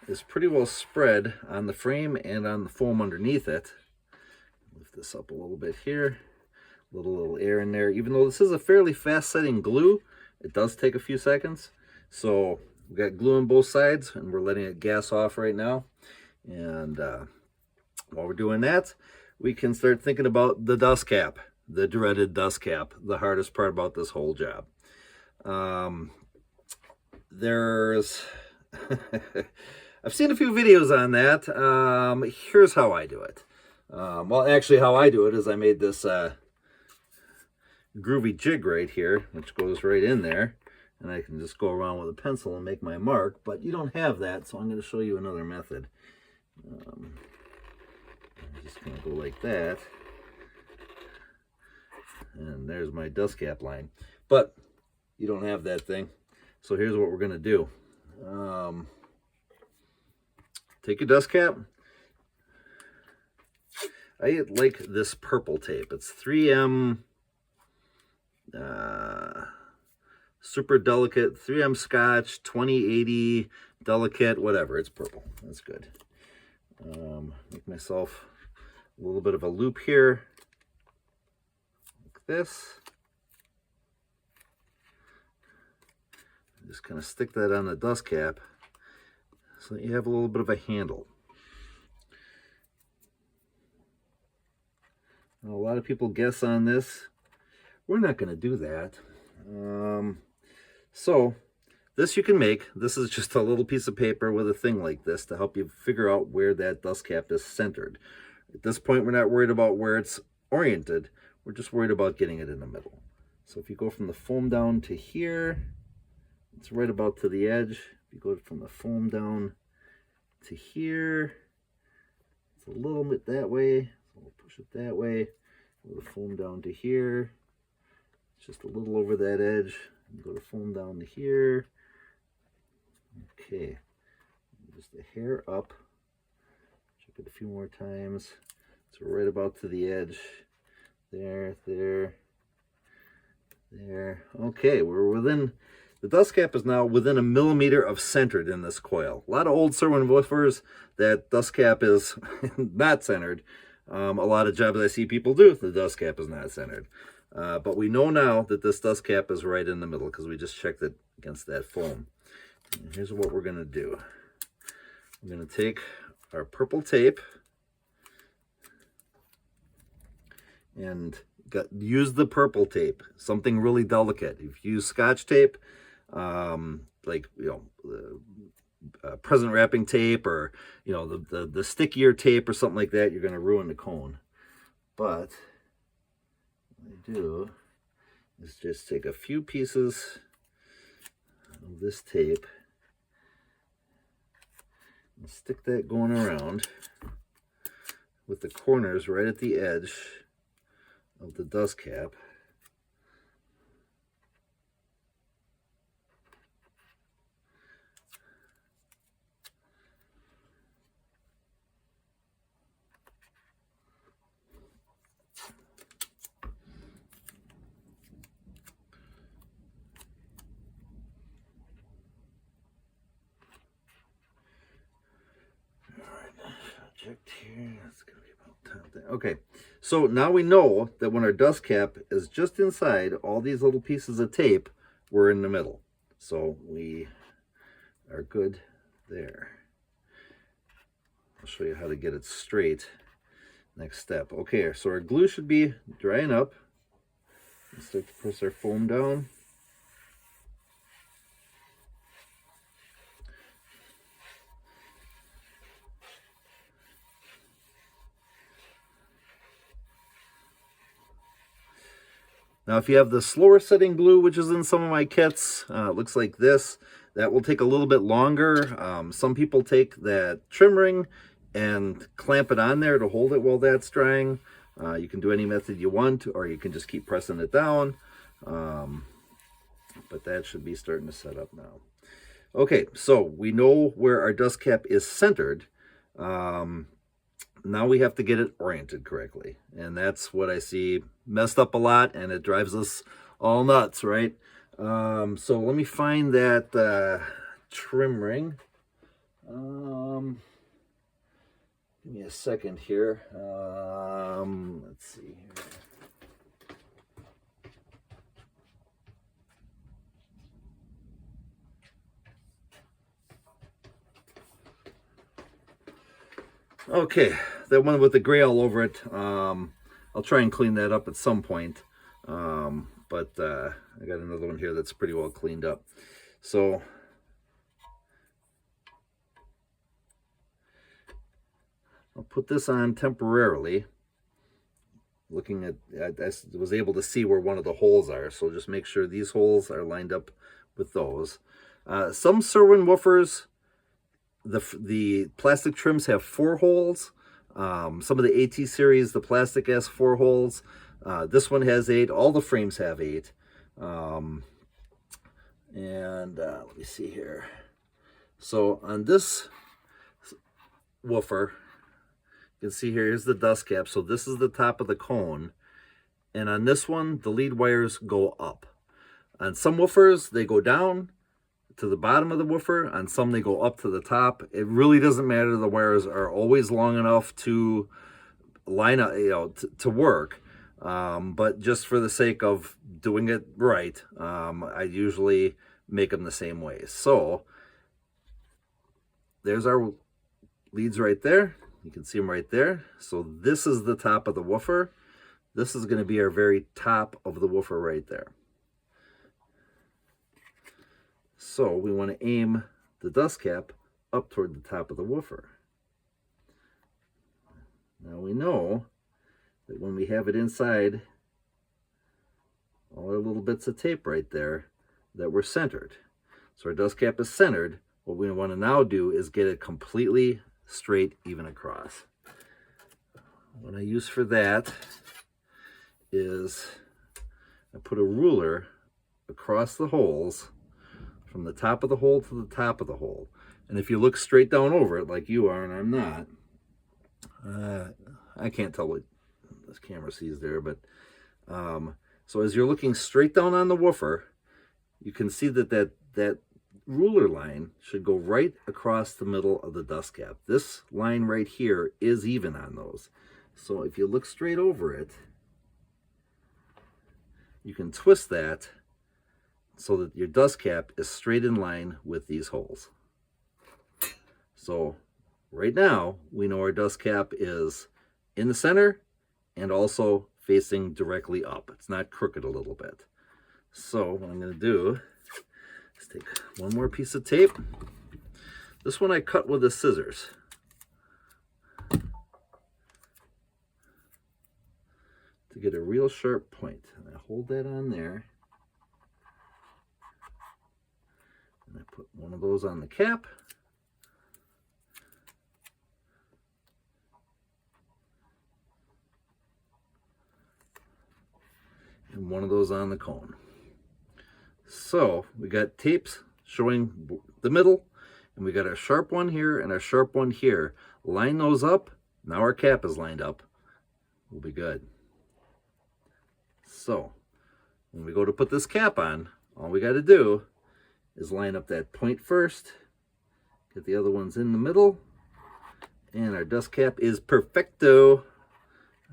S1: is pretty well spread on the frame and on the foam underneath it. Lift this up a little bit here. Little air in there. Even though this is a fairly fast setting glue, it does take a few seconds. So we've got glue on both sides and we're letting it gas off right now. And while we're doing that, we can start thinking about the dust cap, the dreaded dust cap, the hardest part about this whole job. There's I've seen a few videos on that. Here's how I do it. Well, actually how I do it is I made this groovy jig right here, which goes right in there, and I can just go around with a pencil and make my mark, but you don't have that, so I'm going to show you another method. I'm just going to go like that, and there's my dust cap line, but you don't have that thing. So here's what we're going to do. Take your dust cap. I like this purple tape. It's 3M super delicate, 3M Scotch, 2080 delicate, whatever. It's purple. That's good. Make myself a little bit of a loop here, like this. Just kind of stick that on the dust cap so that you have a little bit of a handle. Now, a lot of people guess on this. We're not going to do that. So this you can make. This is just a little piece of paper with a thing like this to help you figure out where that dust cap is centered. At this point, we're not worried about where it's oriented. We're just worried about getting it in the middle. So if you go from the foam down to here, it's right about to the edge. If you go from the foam down to here, it's a little bit that way. So we'll push it that way. Go the foam down to here. It's just a little over that edge. And go the foam down to here. Okay. Just a hair up. Check it a few more times. It's right about to the edge. There, there, there. Okay, we're within. The dust cap is now within 1 millimeter of centered in this coil. A lot of old Cerwin woofers, that dust cap is not centered. A lot of jobs I see people do, the dust cap is not centered. But we know now that this dust cap is right in the middle because we just checked it against that foam. And here's what we're going to do. We're going to take our purple tape. And use the purple tape, something really delicate. If you use Scotch tape, like, you know, present wrapping tape, or, you know, the stickier tape or something like that, you're going to ruin the cone. But what I do is just take a few pieces of this tape and stick that going around with the corners right at the edge of the dust cap. Checked here. That's gonna be about top there. Okay, so now we know that when our dust cap is just inside all these little pieces of tape, we're in the middle. So we are good there. I'll show you how to get it straight next step. Okay, so our glue should be drying up. Let's start to press our foam down. Now, if you have the slower setting glue, which is in some of my kits, it looks like this, that will take a little bit longer. Some people take that trim ring and clamp it on there to hold it while that's drying. You can do any method you want, or you can just keep pressing it down. But that should be starting to set up now. Okay, so we know where our dust cap is centered. Now we have to get it oriented correctly, and that's what I see messed up a lot, and it drives us all nuts, right? So let me find that trim ring. Give me a second here. Let's see here. Okay, that one with the gray all over it. I'll try and clean that up at some point. But I got another one here that's pretty well cleaned up. So I'll put this on temporarily. Looking at, I was able to see where one of the holes are, so just make sure these holes are lined up with those. Some Cerwin woofers, the plastic trims have 4 holes. Some of the AT series, the plastic has 4 holes. This one has 8. All the frames have 8. Let me see here. So on this woofer, you can see here's the dust cap. So this is the top of the cone. And on this one, the lead wires go up. On some woofers, they go down to the bottom of the woofer. On some, they go up to the top. It really doesn't matter. The wires are always long enough to line up, you know, to work. But just for the sake of doing it right, I usually make them the same way. So there's our leads right there. You can see them right there. So this is the top of the woofer. This is going to be our very top of the woofer right there. So we want to aim the dust cap up toward the top of the woofer. Now we know that when we have it inside all our little bits of tape right there, that we're centered. So our dust cap is centered. What we want to now do is get it completely straight, even across. What I use for that is I put a ruler across the holes from the top of the hole to the top of the hole. And if you look straight down over it like you are and I'm not, I can't tell what this camera sees there, but so as you're looking straight down on the woofer, you can see that ruler line should go right across the middle of the dust cap. This line right here is even on those. So if you look straight over it, you can twist that so that your dust cap is straight in line with these holes. So right now, we know our dust cap is in the center and also facing directly up. It's not crooked a little bit. So what I'm going to do is take one more piece of tape. This one I cut with the scissors. To get a real sharp point. And I hold that on there. And I put one of those on the cap. And one of those on the cone. So we got tapes showing the middle, and we got a sharp one here and a sharp one here. Line those up. Now our cap is lined up. We'll be good. So when we go to put this cap on, all we got to do is line up that point first, get the other ones in the middle, and our dust cap is perfecto.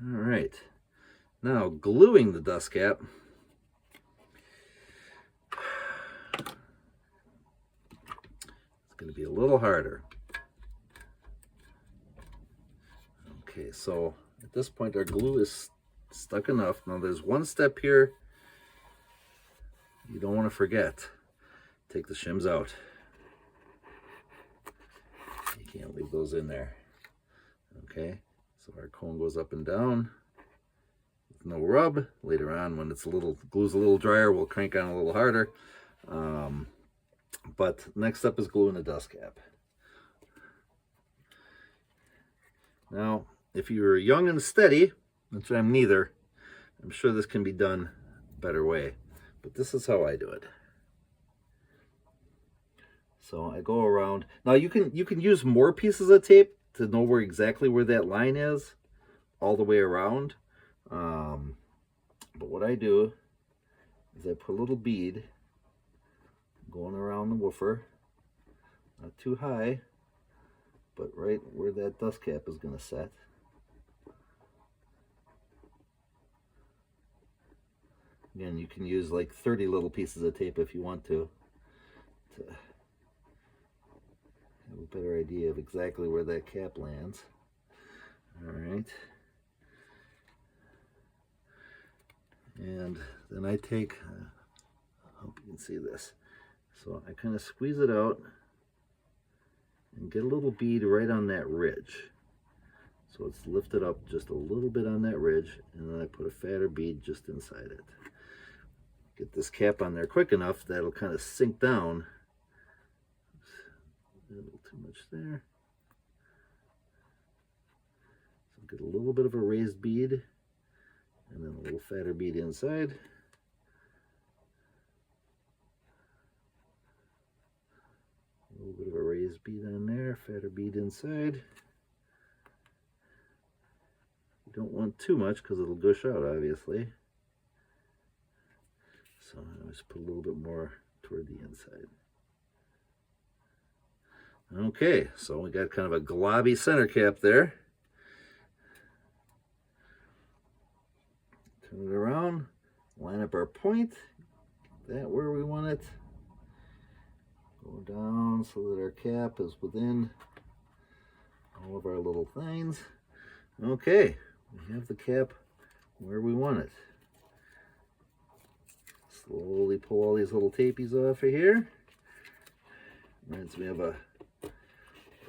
S1: All right. Now gluing the dust cap. It's going to be a little harder. Okay, so at this point our glue is stuck enough. Now there's one step here you don't want to forget. Take the shims out. You can't leave those in there. Okay, so our cone goes up and down with no rub. Later on, when it's glue's a little drier, we'll crank on a little harder. But next step is gluing the dust cap. Now, if you're young and steady, which I'm neither, I'm sure this can be done a better way. But this is how I do it. So I go around. Now you can use more pieces of tape to know exactly where that line is all the way around. But what I do is I put a little bead going around the woofer, not too high, but right where that dust cap is going to set. Again, you can use like 30 little pieces of tape if you want to have a better idea of exactly where that cap lands. All right. And then I take, I hope you can see this. So I kind of squeeze it out and get a little bead right on that ridge. So it's lifted up just a little bit on that ridge, and then I put a fatter bead just inside it. Get this cap on there quick enough that'll kind of sink down. Oops, a little too much there. So get a little bit of a raised bead, and then a little fatter bead inside. A little bit of a raised bead on there, fatter bead inside. You don't want too much because it'll gush out, obviously. So I always put a little bit more toward the inside. Okay, so we got kind of a globby center cap there. Turn it around, line up our point, that where we want it. Go down so that our cap is within all of our little things. Okay, we have the cap where we want it. Slowly pull all these little tapies off of here. Reminds me of a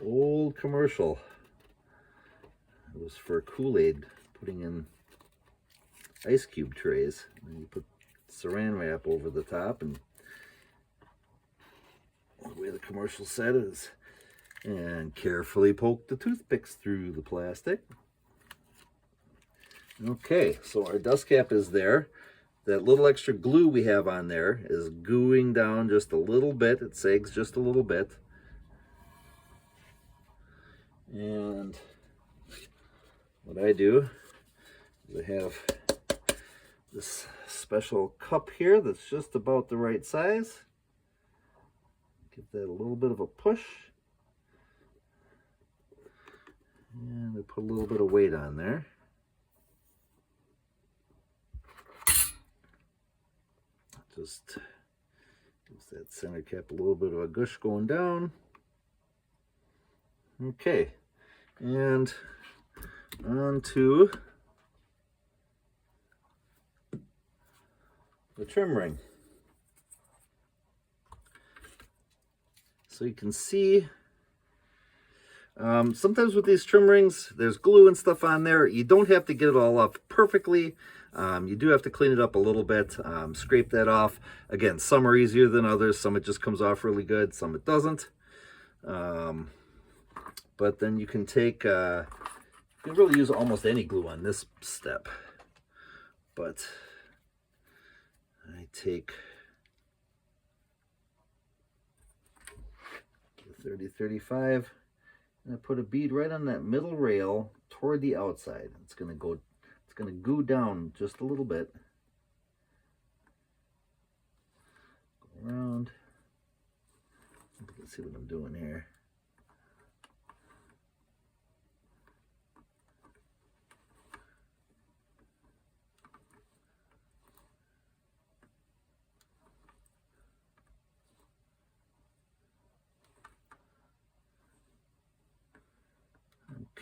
S1: old commercial. It was for Kool-Aid, putting in ice cube trays. And you put saran wrap over the top, and the way the commercial said is, and carefully poke the toothpicks through the plastic. Okay, so our dust cap is there. That little extra glue we have on there is gooing down just a little bit. It sags just a little bit. And what I do is I have this special cup here that's just about the right size. Give that a little bit of a push. And I put a little bit of weight on there. Just gives that center cap a little bit of a gush going down. Okay, and on to the trim ring. So you can see, sometimes with these trim rings, there's glue and stuff on there. You don't have to get it all off perfectly. You do have to clean it up a little bit, scrape that off. Again, some are easier than others. Some it just comes off really good, some it doesn't. But then you can take, you can really use almost any glue on this step. But I take 30-35, and I put a bead right on that middle rail toward the outside. It's gonna goo down just a little bit. Go around. You can see what I'm doing here.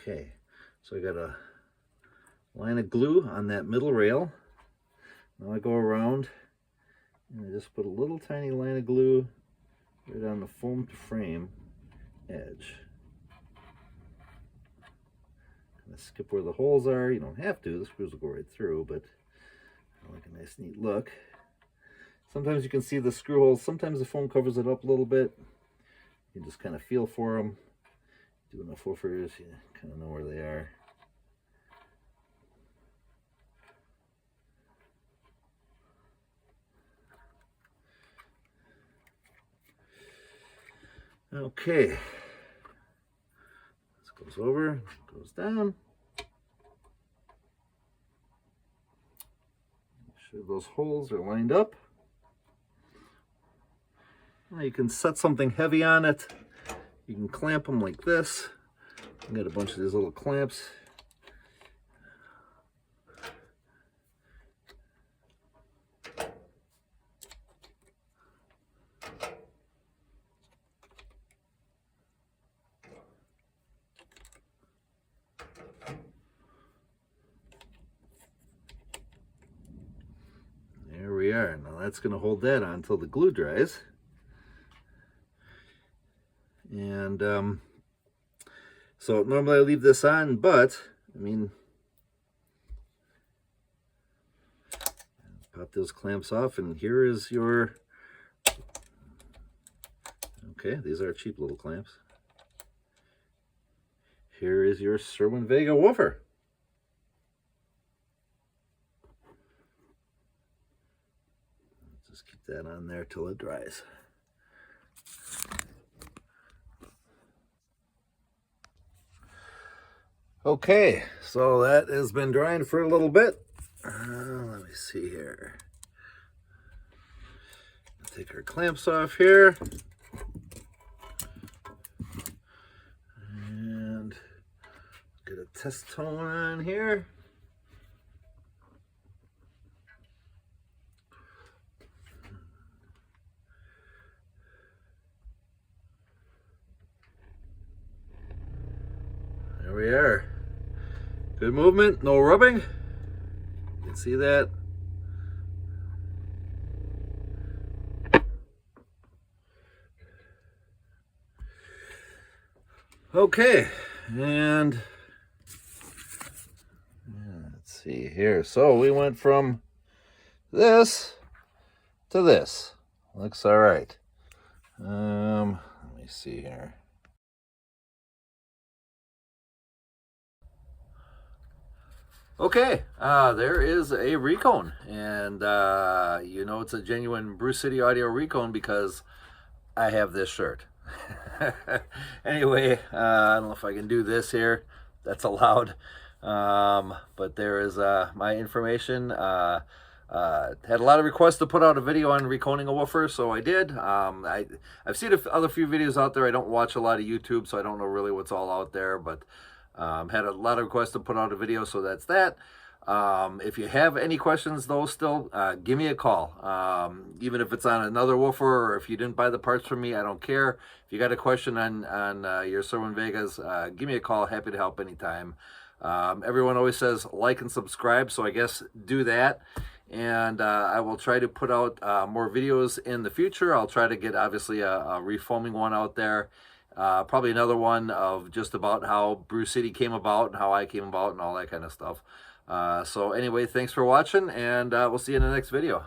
S1: Okay, so I got a line of glue on that middle rail. Now I go around and I just put a little tiny line of glue right on the foam frame edge. Kind of skip where the holes are. You don't have to, the screws will go right through, but I like a nice neat look. Sometimes you can see the screw holes, sometimes the foam covers it up a little bit. You can just kind of feel for them. Do enough woofers, you kind of know where they are. Okay, this goes over, goes down. Make sure those holes are lined up. Now you can set something heavy on it. You can clamp them like this. I've got a bunch of these little clamps. There we are. Now that's going to hold that on until the glue dries. And so normally I leave this on, but I mean, pop those clamps off, and here is your, okay, these are cheap little clamps. Here is your Cerwin Vega woofer. Just keep that on there till it dries. Okay, so that has been drying for a little bit. Let me see here. Take our clamps off here. And get a test tone on here. There we are. Good movement, no rubbing. You can see that. Okay, and let's see here. So we went from this to this. Looks all right. Let me see here. Okay, there is a Recone, and you know it's a genuine Brew City Audio Recone because I have this shirt. Anyway, I don't know if I can do this here. That's allowed. But there is my information. Had a lot of requests to put out a video on reconing a woofer, so I did. I've seen other few videos out there. I don't watch a lot of YouTube, so I don't know really what's all out there, but had a lot of requests to put out a video, so that's that. If you have any questions though, still give me a call. Even if it's on another woofer, or if you didn't buy the parts from me, I don't care. If you got a question on your Cerwin Vegas, give me a call. Happy to help anytime. Everyone always says like and subscribe, so I guess do that. and I will try to put out more videos in the future. I'll try to get, obviously, a refoaming one out there. Probably another one of just about how Brew City came about and how I came about and all that kind of stuff. So anyway, thanks for watching, and we'll see you in the next video.